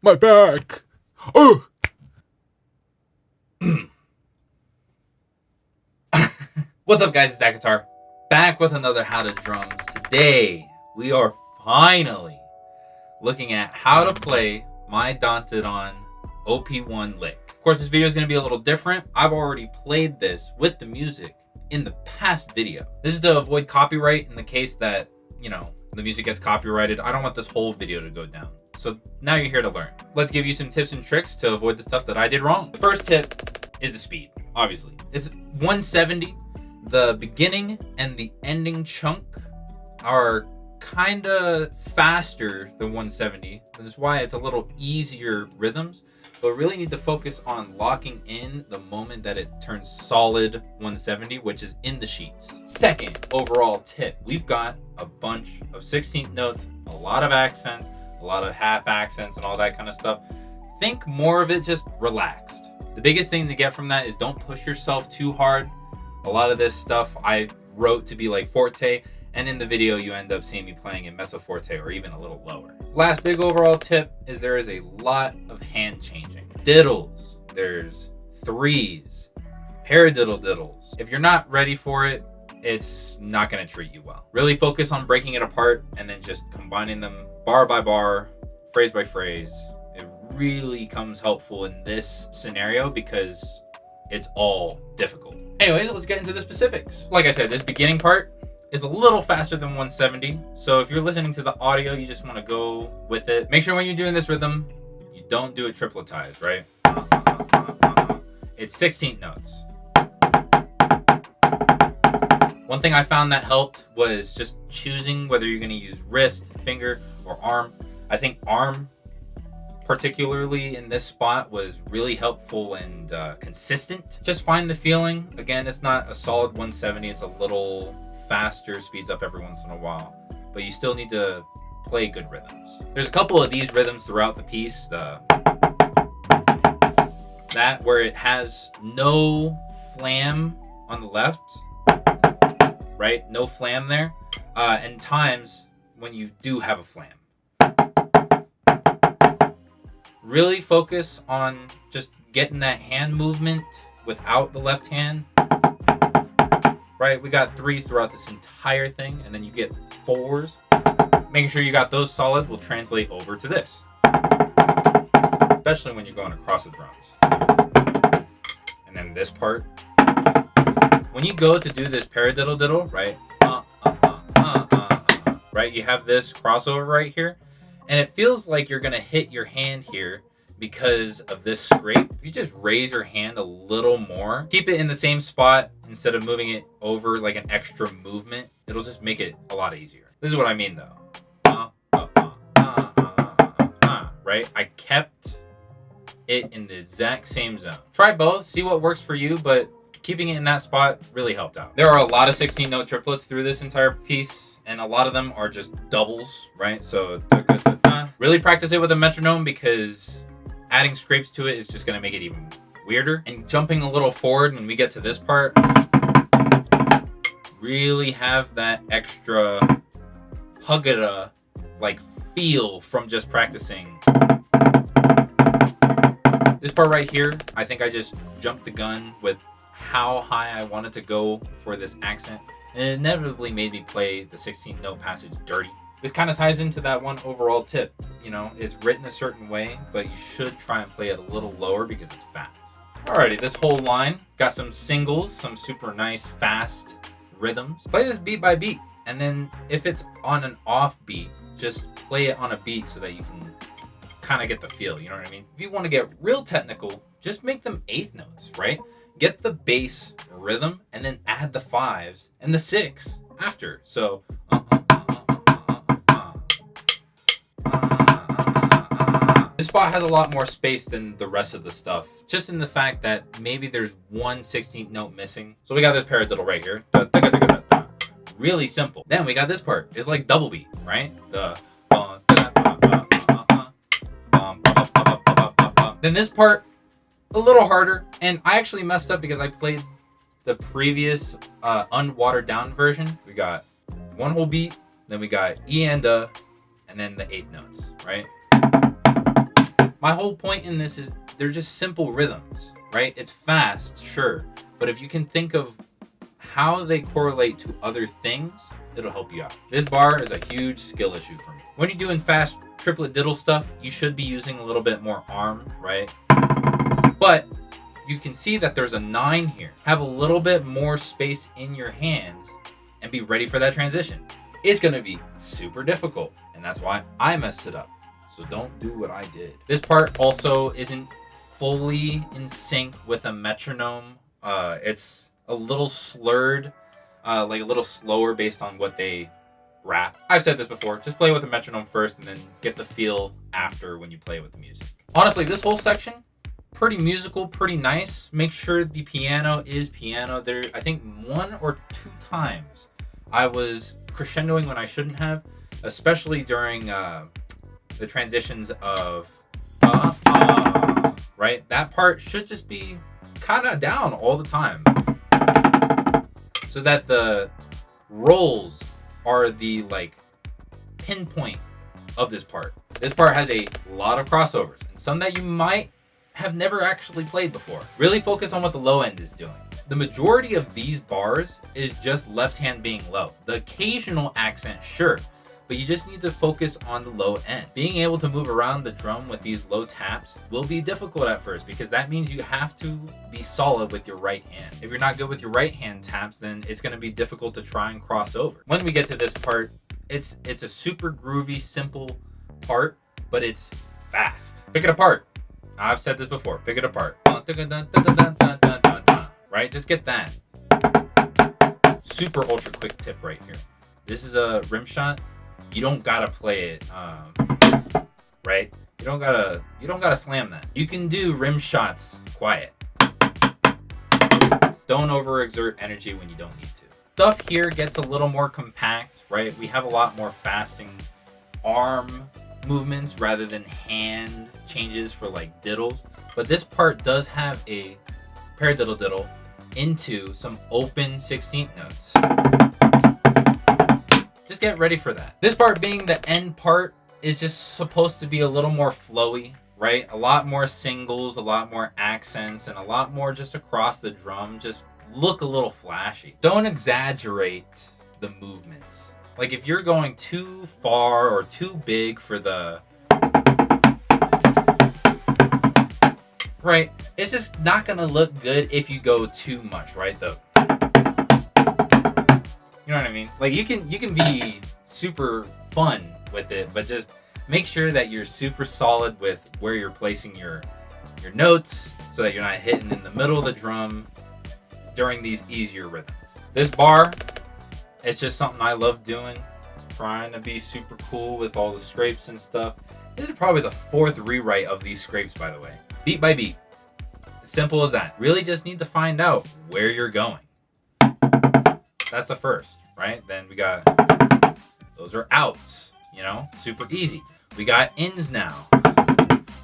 My back. Oh. What's up, guys? It's Zackatar, back with another How to Drums. Today, we are finally looking at how to play My Daunted On OP1 lick. Of course, this video is going to be a little different. I've already played this with the music in the past video. This is to avoid copyright in the case that, the music gets copyrighted. I don't want this whole video to go down. So now you're here to learn. Let's give you some tips and tricks to avoid the stuff that I did wrong. The first tip is the speed, obviously. It's 170. The beginning and the ending chunk are kind of faster than 170. This is why it's a little easier rhythms, but really need to focus on locking in the moment that it turns solid 170, which is in the sheets. Second overall tip, we've got a bunch of 16th notes, a lot of accents, a lot of half accents and all that kind of stuff. Think more of it just relaxed. The biggest thing to get from that is don't push yourself too hard. A lot of this stuff I wrote to be like forte, and in the video you end up seeing me playing in mezzo forte or even a little lower. Last big overall tip is there is a lot of hand changing. Diddles, there's threes, paradiddle diddles. If you're not ready for it, it's not going to treat you well. Really focus on breaking it apart and then just combining them bar by bar, phrase by phrase. It really comes helpful in this scenario because it's all difficult. Anyways, let's get into the specifics. Like I said, this beginning part is a little faster than 170. So if you're listening to the audio, you just want to go with it. Make sure when you're doing this rhythm, you don't do it tripletized, right? It's 16 notes. One thing I found that helped was just choosing whether you're going to use wrist, finger, or arm. I think arm, particularly in this spot, was really helpful and consistent. Just find the feeling. Again, it's not a solid 170. It's a little faster, speeds up every once in a while, but you still need to play good rhythms. There's a couple of these rhythms throughout the piece. That where it has no flam on the left, right? No flam there. And times when you do have a flam. Really focus on just getting that hand movement without the left hand. Right? We got threes throughout this entire thing, and then you get fours. Making sure you got those solid will translate over to this. Especially when you're going across the drums. And then this part. When you go to do this paradiddle diddle, right? Right? You have this crossover right here. And it feels like you're going to hit your hand here because of this scrape. If you just raise your hand a little more, keep it in the same spot instead of moving it over like an extra movement, it'll just make it a lot easier. This is what I mean though. Right? I kept it in the exact same zone. Try both, see what works for you, but keeping it in that spot really helped out. There are a lot of 16 note triplets through this entire piece, and a lot of them are just doubles, right? So really practice it with a metronome because adding scrapes to it is just going to make it even weirder. And jumping a little forward when we get to this part, really have that extra huggada like feel from just practicing. This part right here, I think I just jumped the gun with how high I wanted to go for this accent, and it inevitably made me play the 16th note passage dirty. This kind of ties into that one overall tip. It's written a certain way, but you should try and play it a little lower because it's fast. Alrighty, this whole line got some singles, some super nice fast rhythms. Play this beat by beat, and then if it's on an off beat, just play it on a beat so that you can kind of get the feel, you know what I mean? If you want to get real technical, just make them eighth notes, right? Get the bass rhythm and then add the fives and the six after. So this spot has a lot more space than the rest of the stuff, just in the fact that maybe there's one 16th note missing. So we got this paradiddle right here. Really simple. Then we got this part. It's like double beat, right? Then this part, a little harder. And I actually messed up because I played the previous unwatered down version. We got one whole beat, then we got E and then the eighth notes, right? My whole point in this is they're just simple rhythms, right? It's fast, sure, but if you can think of how they correlate to other things, it'll help you out. This bar is a huge skill issue for me. When you're doing fast triplet diddle stuff, you should be using a little bit more arm, right? But you can see that there's a 9 here. Have a little bit more space in your hands and be ready for that transition. It's gonna be super difficult, and that's why I messed it up. So don't do what I did. This part also isn't fully in sync with a metronome. It's a little slurred, like a little slower based on what they rap. I've said this before, just play with a metronome first and then get the feel after when you play with the music. Honestly, this whole section, pretty musical, pretty nice. Make sure the piano is piano. There, I think 1 or 2 times I was crescendoing when I shouldn't have, especially during the transitions of right? That part should just be kind of down all the time, so that the rolls are the like pinpoint of this part. This part has a lot of crossovers and some that you might have never actually played before. Really focus on what the low end is doing. The majority of these bars is just left hand being low. The occasional accent, sure, but you just need to focus on the low end. Being able to move around the drum with these low taps will be difficult at first because that means you have to be solid with your right hand. If you're not good with your right hand taps, then it's gonna be difficult to try and cross over. When we get to this part, it's a super groovy, simple part, but it's fast. Pick it apart. I've said this before, pick it apart. Right, just get that. Super ultra quick tip right here. This is a rim shot. You don't gotta play it, right? You don't gotta slam that. You can do rim shots quiet. Don't overexert energy when you don't need to. Stuff here gets a little more compact, right? We have a lot more fasting arm movements rather than hand changes for like diddles. But this part does have a paradiddle diddle into some open 16th notes. Just get ready for that. This part being the end part is just supposed to be a little more flowy, right? A lot more singles, a lot more accents, and a lot more just across the drum. Just look a little flashy. Don't exaggerate the movements. Like if you're going too far or too big for the... right? It's just not gonna look good if you go too much, right? You know what I mean? Like you can be super fun with it, but just make sure that you're super solid with where you're placing your notes so that you're not hitting in the middle of the drum during these easier rhythms. This bar, it's just something I love doing, trying to be super cool with all the scrapes and stuff. This is probably the 4th rewrite of these scrapes, by the way. Beat by beat. As simple as that. Really just need to find out where you're going. That's the first, right? Then we got, those are outs, you know, super easy. We got ins now.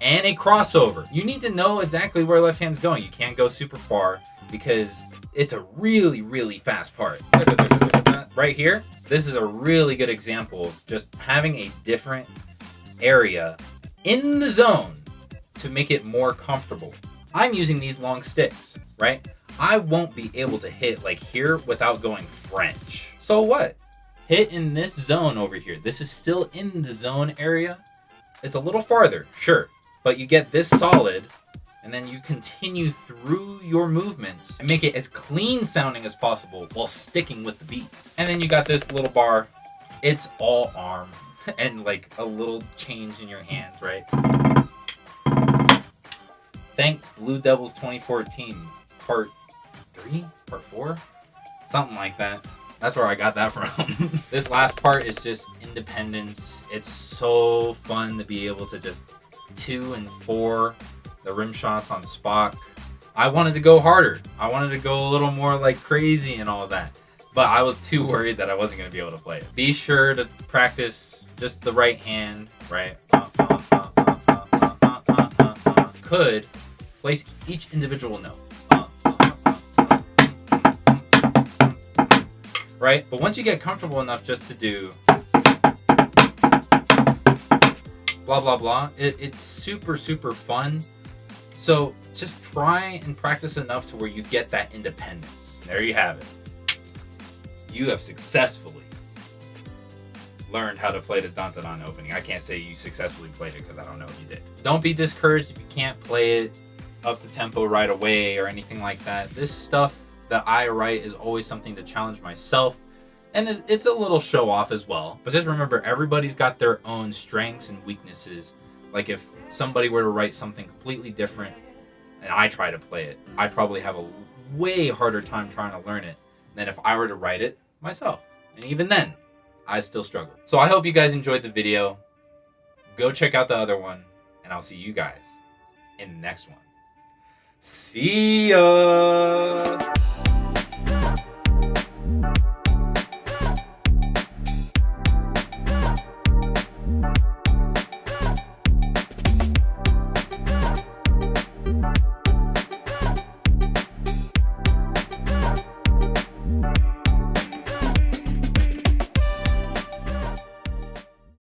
And a crossover. You need to know exactly where left hand's going. You can't go super far because it's a really, really fast part. Right here, this is a really good example of just having a different area in the zone to make it more comfortable. I'm using these long sticks, right? I won't be able to hit like here without going French. So what? Hit in this zone over here. This is still in the zone area. It's a little farther, sure, but you get this solid and then you continue through your movements and make it as clean sounding as possible while sticking with the beats. And then you got this little bar. It's all arm and like a little change in your hands, right? Thank Blue Devils 2014, part 3, part 4, something like that. That's where I got that from. This last part is just independence. It's so fun to be able to just 2 and 4 the rim shots on Spock. I wanted to go harder. I wanted to go a little more like crazy and all that, but I was too worried that I wasn't going to be able to play it. Be sure to practice just the right hand, right? Could place each individual note. Right? But once you get comfortable enough just to do blah, blah, blah. It's super, super fun. So just try and practice enough to where you get that independence. There you have it. You have successfully learned how to play the Dantadan opening. I can't say you successfully played it because I don't know if you did. Don't be discouraged if you can't play it up to tempo right away or anything like that. This stuff that I write is always something to challenge myself, and it's a little show off as well. But just remember, everybody's got their own strengths and weaknesses. Like if somebody were to write something completely different and I try to play it, I'd probably have a way harder time trying to learn it than if I were to write it myself. And even then, I still struggle. So I hope you guys enjoyed the video. Go check out the other one, and I'll see you guys in the next one. See ya!